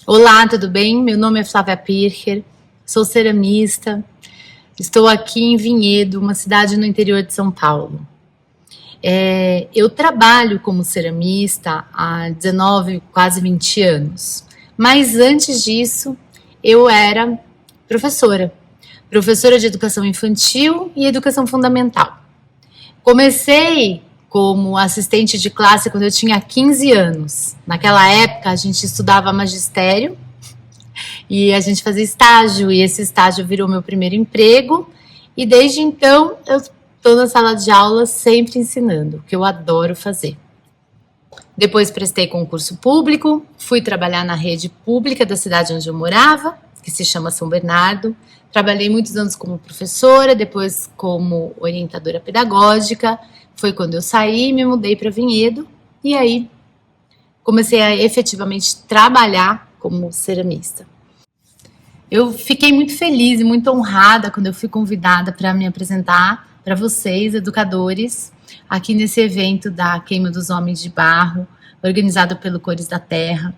Olá, tudo bem? Meu nome é Flávia Pircher, sou ceramista, estou aqui em Vinhedo, uma cidade no interior de São Paulo. Eu trabalho como ceramista há 19, quase 20 anos, mas antes disso eu era professora, professora de educação infantil e educação fundamental. Comecei como assistente de classe quando eu tinha 15 anos. Naquela época a gente estudava magistério e a gente fazia estágio, e esse estágio virou meu primeiro emprego, e desde então eu estou na sala de aula sempre ensinando, o que eu adoro fazer. Depois prestei concurso público, fui trabalhar na rede pública da cidade onde eu morava, que se chama São Bernardo. Trabalhei muitos anos como professora, depois como orientadora pedagógica. Foi quando eu saí e me mudei para Vinhedo, e aí comecei a efetivamente trabalhar como ceramista. Eu fiquei muito feliz e muito honrada quando eu fui convidada para me apresentar para vocês, educadores, aqui nesse evento da Queima dos Homens de Barro, organizado pelo Cores da Terra,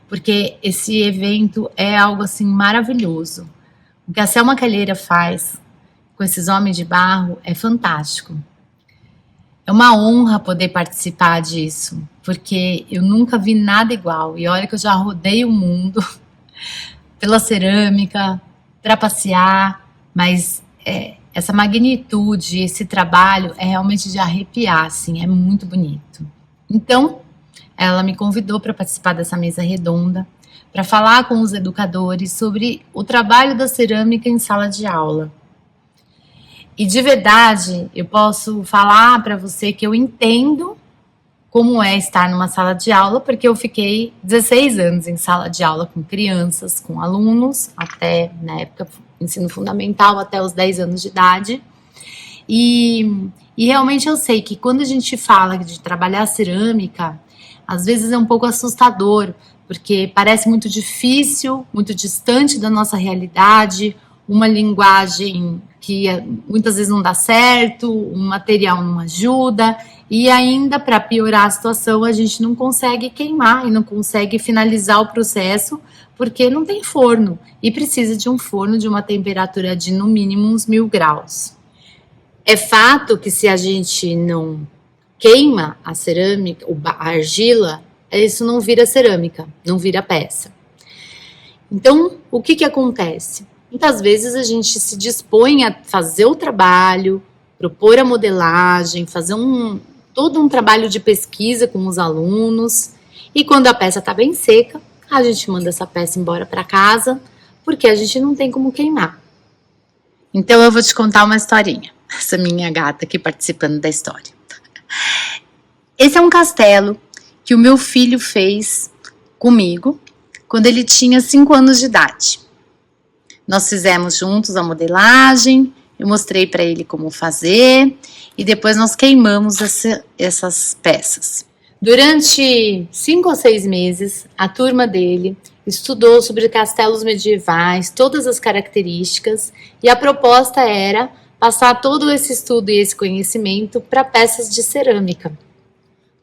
porque esse evento é algo assim maravilhoso. O que a Selma Calheira faz com esses homens de barro é fantástico. É uma honra poder participar disso, porque eu nunca vi nada igual. E olha que eu já rodei o mundo pela cerâmica, para passear, mas essa magnitude, esse trabalho é realmente de arrepiar, assim, é muito bonito. Então, ela me convidou para participar dessa mesa redonda, para falar com os educadores sobre o trabalho da cerâmica em sala de aula. E de verdade, eu posso falar para você que eu entendo como é estar numa sala de aula, porque eu fiquei 16 anos em sala de aula com crianças, com alunos, até, na época, ensino fundamental, até os 10 anos de idade. E realmente eu sei que quando a gente fala de trabalhar cerâmica, às vezes é um pouco assustador, porque parece muito difícil, muito distante da nossa realidade, uma linguagem que muitas vezes não dá certo, um material não ajuda, e ainda para piorar a situação a gente não consegue queimar e não consegue finalizar o processo porque não tem forno e precisa de um forno de uma temperatura de no mínimo uns 1000 graus. É fato que se a gente não queima a cerâmica, a argila, isso não vira cerâmica, não vira peça. Então, o que acontece? Muitas vezes a gente se dispõe a fazer o trabalho, propor a modelagem, fazer todo um trabalho de pesquisa com os alunos, e quando a peça está bem seca, a gente manda essa peça embora para casa, porque a gente não tem como queimar. Então eu vou te contar uma historinha, essa minha gata aqui participando da história. Esse é um castelo que o meu filho fez comigo quando ele tinha 5 anos de idade. Nós fizemos juntos a modelagem, eu mostrei para ele como fazer e depois nós queimamos essas peças. Durante 5 ou 6 meses, a turma dele estudou sobre castelos medievais, todas as características, e a proposta era passar todo esse estudo e esse conhecimento para peças de cerâmica.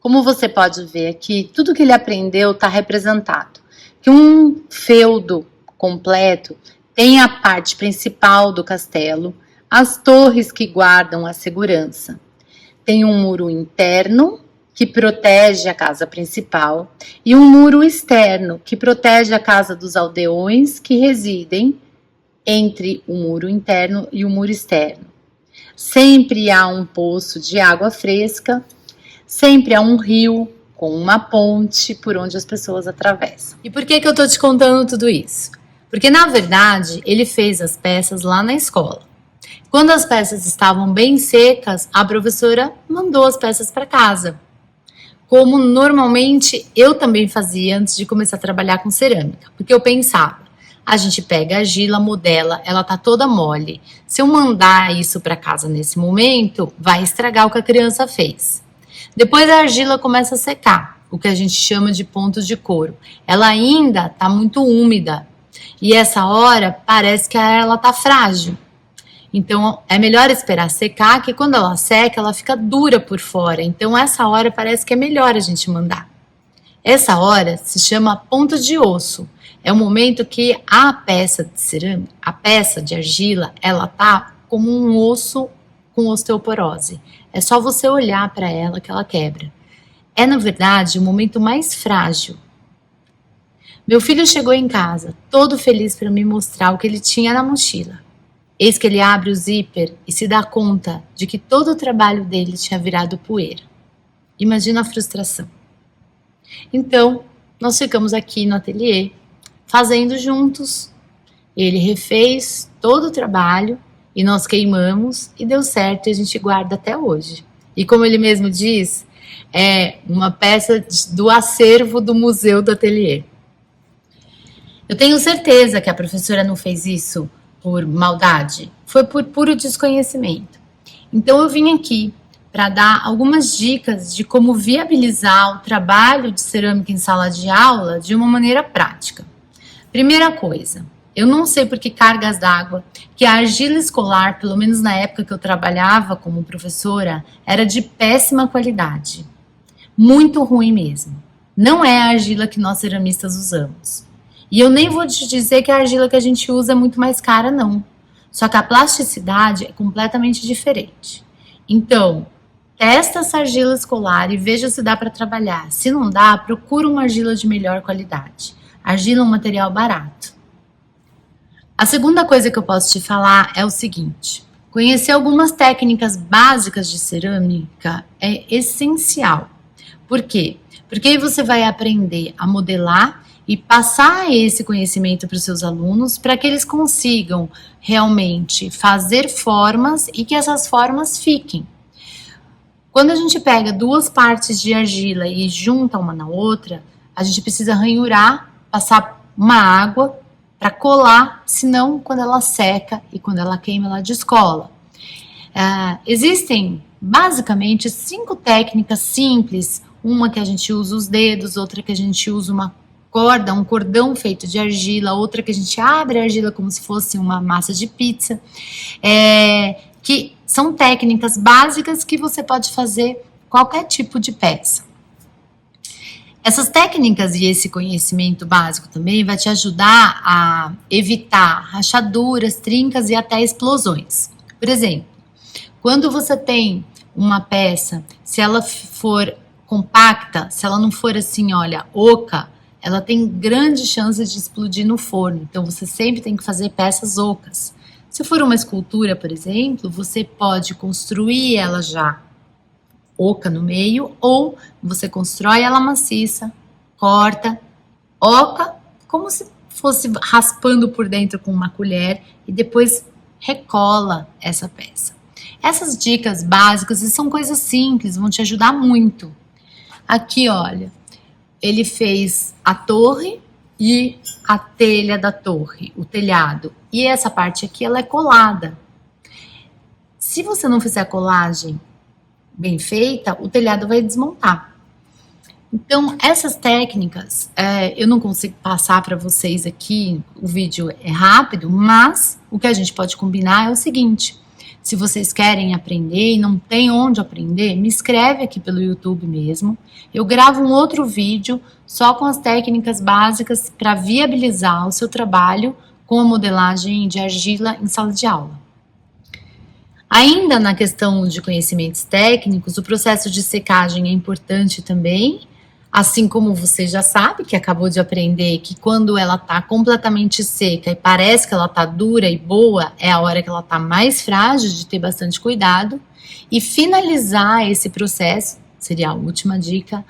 Como você pode ver aqui, tudo que ele aprendeu está representado. Que um feudo completo tem a parte principal do castelo, as torres que guardam a segurança. Tem um muro interno, que protege a casa principal, e um muro externo, que protege a casa dos aldeões que residem entre o muro interno e o muro externo. Sempre há um poço de água fresca, sempre há um rio com uma ponte por onde as pessoas atravessam. E por que eu estou te contando tudo isso? Porque, na verdade, ele fez as peças lá na escola. Quando as peças estavam bem secas, a professora mandou as peças para casa. Como normalmente eu também fazia antes de começar a trabalhar com cerâmica. Porque eu pensava, a gente pega a argila, modela, ela tá toda mole. Se eu mandar isso para casa nesse momento, vai estragar o que a criança fez. Depois a argila começa a secar, o que a gente chama de pontos de couro. Ela ainda está muito úmida. E essa hora parece que ela está frágil. Então é melhor esperar secar, que quando ela seca, ela fica dura por fora. Então essa hora parece que é melhor a gente mandar. Essa hora se chama ponto de osso. É o momento que a peça de cerâmica, a peça de argila, ela tá como um osso com osteoporose. É só você olhar para ela que ela quebra. É, na verdade, o momento mais frágil. Meu filho chegou em casa, todo feliz para me mostrar o que ele tinha na mochila. Eis que ele abre o zíper e se dá conta de que todo o trabalho dele tinha virado poeira. Imagina a frustração. Então, nós ficamos aqui no ateliê, fazendo juntos. Ele refez todo o trabalho e nós queimamos e deu certo e a gente guarda até hoje. E como ele mesmo diz, é uma peça do acervo do museu do ateliê. Eu tenho certeza que a professora não fez isso por maldade, foi por puro desconhecimento. Então eu vim aqui para dar algumas dicas de como viabilizar o trabalho de cerâmica em sala de aula de uma maneira prática. Primeira coisa, eu não sei por que cargas d'água que a argila escolar, pelo menos na época que eu trabalhava como professora, era de péssima qualidade. Muito ruim mesmo. Não é a argila que nós ceramistas usamos. E eu nem vou te dizer que a argila que a gente usa é muito mais cara, não. Só que a plasticidade é completamente diferente. Então, testa essa argila escolar e veja se dá para trabalhar. Se não dá, procura uma argila de melhor qualidade. Argila é um material barato. A segunda coisa que eu posso te falar é o seguinte: conhecer algumas técnicas básicas de cerâmica é essencial. Por quê? Porque aí você vai aprender a modelar e passar esse conhecimento para os seus alunos para que eles consigam realmente fazer formas e que essas formas fiquem. Quando a gente pega duas partes de argila e junta uma na outra, a gente precisa ranhurar, passar uma água para colar, senão quando ela seca e quando ela queima, ela descola. Existem basicamente 5 técnicas simples, uma que a gente usa os dedos, outra que a gente usa uma corda, um cordão feito de argila, outra que a gente abre a argila como se fosse uma massa de pizza, que são técnicas básicas que você pode fazer qualquer tipo de peça. Essas técnicas e esse conhecimento básico também vai te ajudar a evitar rachaduras, trincas e até explosões. Por exemplo, quando você tem uma peça, se ela for compacta, se ela não for assim, olha, oca, ela tem grandes chances de explodir no forno. Então, você sempre tem que fazer peças ocas. Se for uma escultura, por exemplo, você pode construir ela já oca no meio, ou você constrói ela maciça, corta, oca, como se fosse raspando por dentro com uma colher e depois recola essa peça. Essas dicas básicas, e são coisas simples, vão te ajudar muito. Aqui, olha, ele fez a torre e a telha da torre, o telhado. E essa parte aqui, ela é colada. Se você não fizer a colagem bem feita, o telhado vai desmontar. Então, essas técnicas, eu não consigo passar para vocês aqui, o vídeo é rápido, mas o que a gente pode combinar é o seguinte: se vocês querem aprender e não tem onde aprender, me escreve aqui pelo YouTube mesmo. Eu gravo um outro vídeo só com as técnicas básicas para viabilizar o seu trabalho com a modelagem de argila em sala de aula. Ainda na questão de conhecimentos técnicos, o processo de secagem é importante também, assim como você já sabe, que acabou de aprender, que quando ela está completamente seca e parece que ela está dura e boa, é a hora que ela está mais frágil, de ter bastante cuidado. E finalizar esse processo, seria a última dica,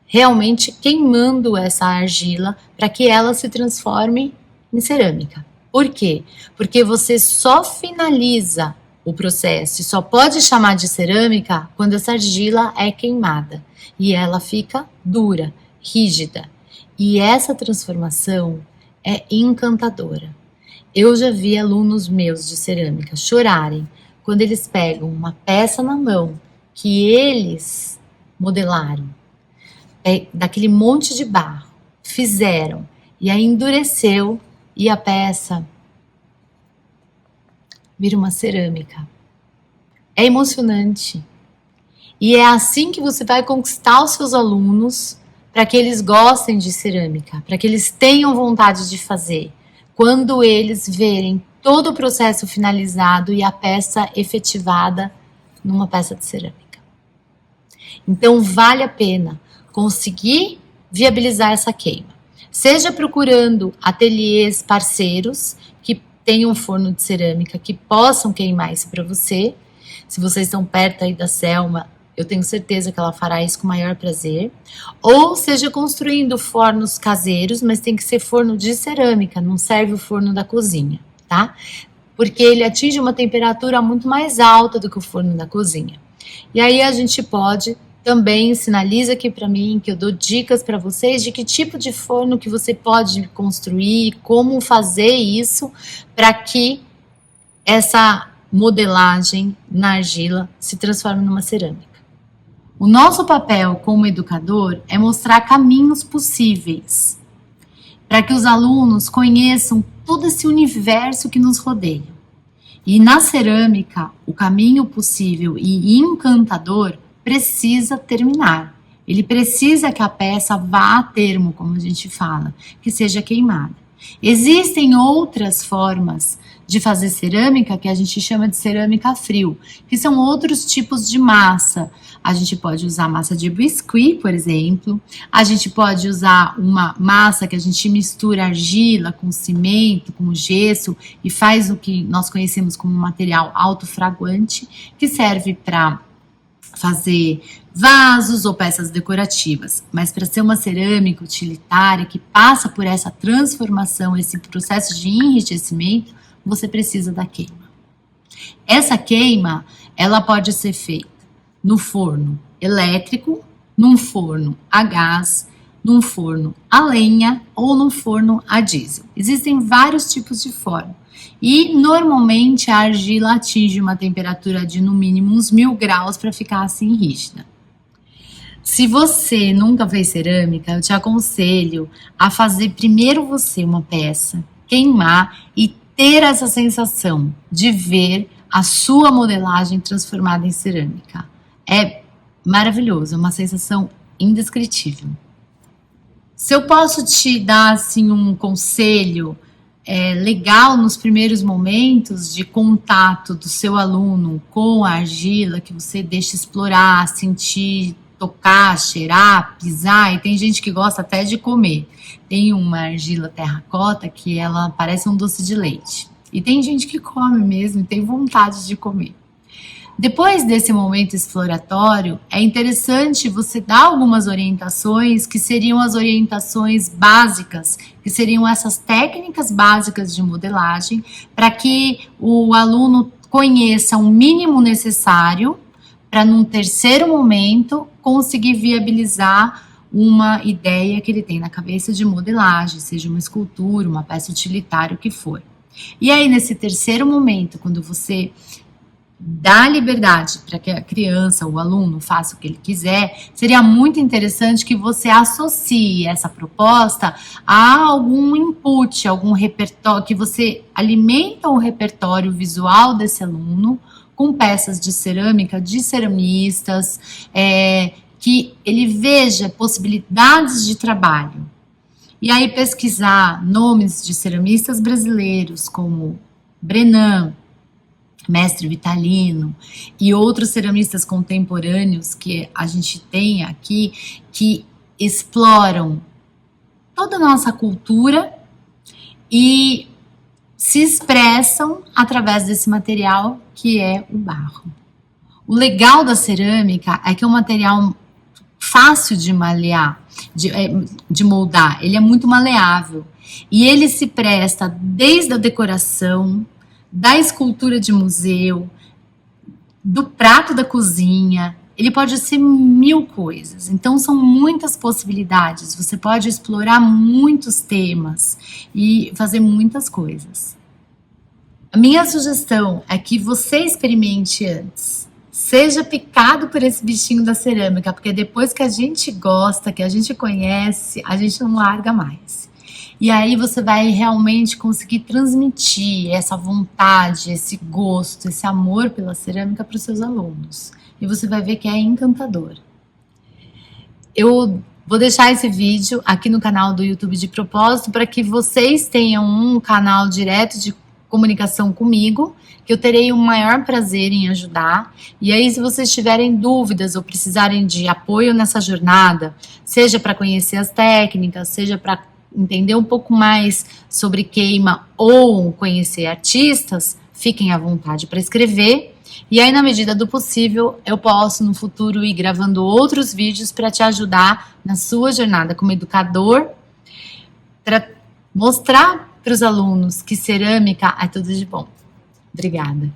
realmente queimando essa argila para que ela se transforme em cerâmica. Por quê? Porque você só finaliza o processo e só pode chamar de cerâmica quando essa argila é queimada e ela fica dura, rígida. E essa transformação é encantadora. Eu já vi alunos meus de cerâmica chorarem quando eles pegam uma peça na mão que eles modelaram, daquele monte de barro, fizeram e aí endureceu e a peça vira uma cerâmica. É emocionante. E é assim que você vai conquistar os seus alunos para que eles gostem de cerâmica, para que eles tenham vontade de fazer, quando eles verem todo o processo finalizado e a peça efetivada numa peça de cerâmica. Então, vale a pena conseguir viabilizar essa queima. Seja procurando ateliês parceiros que tenham um forno de cerâmica que possam queimar isso para você. Se vocês estão perto aí da Selma, eu tenho certeza que ela fará isso com o maior prazer. Ou seja construindo fornos caseiros, mas tem que ser forno de cerâmica, não serve o forno da cozinha, tá? Porque ele atinge uma temperatura muito mais alta do que o forno da cozinha. E aí a gente pode também, sinaliza aqui para mim, que eu dou dicas para vocês de que tipo de forno que você pode construir, como fazer isso para que essa modelagem na argila se transforme numa cerâmica. O nosso papel como educador é mostrar caminhos possíveis para que os alunos conheçam todo esse universo que nos rodeia. E na cerâmica, o caminho possível e encantador precisa terminar. Ele precisa que a peça vá a termo, como a gente fala, que seja queimada. Existem outras formas de fazer cerâmica que a gente chama de cerâmica a frio, que são outros tipos de massa. A gente pode usar massa de biscuit, por exemplo. A gente pode usar uma massa que a gente mistura argila com cimento, com gesso e faz o que nós conhecemos como material autofraguante, que serve para fazer vasos ou peças decorativas, mas para ser uma cerâmica utilitária que passa por essa transformação, esse processo de enriquecimento, você precisa da queima. Essa queima, ela pode ser feita no forno elétrico, num forno a gás, num forno a lenha ou num forno a diesel. Existem vários tipos de forno. E normalmente a argila atinge uma temperatura de no mínimo uns 1000 graus para ficar assim rígida. Se você nunca fez cerâmica, eu te aconselho a fazer primeiro você uma peça, queimar e ter essa sensação de ver a sua modelagem transformada em cerâmica. É maravilhoso, é uma sensação indescritível. Se eu posso te dar assim um conselho legal nos primeiros momentos de contato do seu aluno com a argila, que você deixa explorar, sentir, tocar, cheirar, pisar, e tem gente que gosta até de comer. Tem uma argila terracota que ela parece um doce de leite. E tem gente que come mesmo e tem vontade de comer. Depois desse momento exploratório, é interessante você dar algumas orientações que seriam as orientações básicas, que seriam essas técnicas básicas de modelagem, para que o aluno conheça o mínimo necessário para, num terceiro momento, conseguir viabilizar uma ideia que ele tem na cabeça de modelagem, seja uma escultura, uma peça utilitária, o que for. E aí, nesse terceiro momento, quando você dá liberdade para que a criança, o aluno, faça o que ele quiser, seria muito interessante que você associe essa proposta a algum input, algum repertório, que você alimenta o repertório visual desse aluno com peças de cerâmica, de ceramistas, que ele veja possibilidades de trabalho. E aí pesquisar nomes de ceramistas brasileiros como Brenan, Mestre Vitalino e outros ceramistas contemporâneos que a gente tem aqui, que exploram toda a nossa cultura e se expressam através desse material que é o barro. O legal da cerâmica é que é um material fácil de malear, de moldar, ele é muito maleável e ele se presta desde a decoração, da escultura de museu, do prato da cozinha, ele pode ser 1000 coisas. Então são muitas possibilidades, você pode explorar muitos temas e fazer muitas coisas. A minha sugestão é que você experimente antes, seja picado por esse bichinho da cerâmica, porque depois que a gente gosta, que a gente conhece, a gente não larga mais. E aí você vai realmente conseguir transmitir essa vontade, esse gosto, esse amor pela cerâmica para os seus alunos. E você vai ver que é encantador. Eu Vou deixar esse vídeo aqui no canal do YouTube de propósito para que vocês tenham um canal direto de comunicação comigo, que eu terei o maior prazer em ajudar. E aí, se vocês tiverem dúvidas ou precisarem de apoio nessa jornada, seja para conhecer as técnicas, seja para entender um pouco mais sobre queima ou conhecer artistas, fiquem à vontade para escrever. E aí, na medida do possível, eu posso no futuro ir gravando outros vídeos para te ajudar na sua jornada como educador, para mostrar para os alunos que cerâmica é tudo de bom. Obrigada.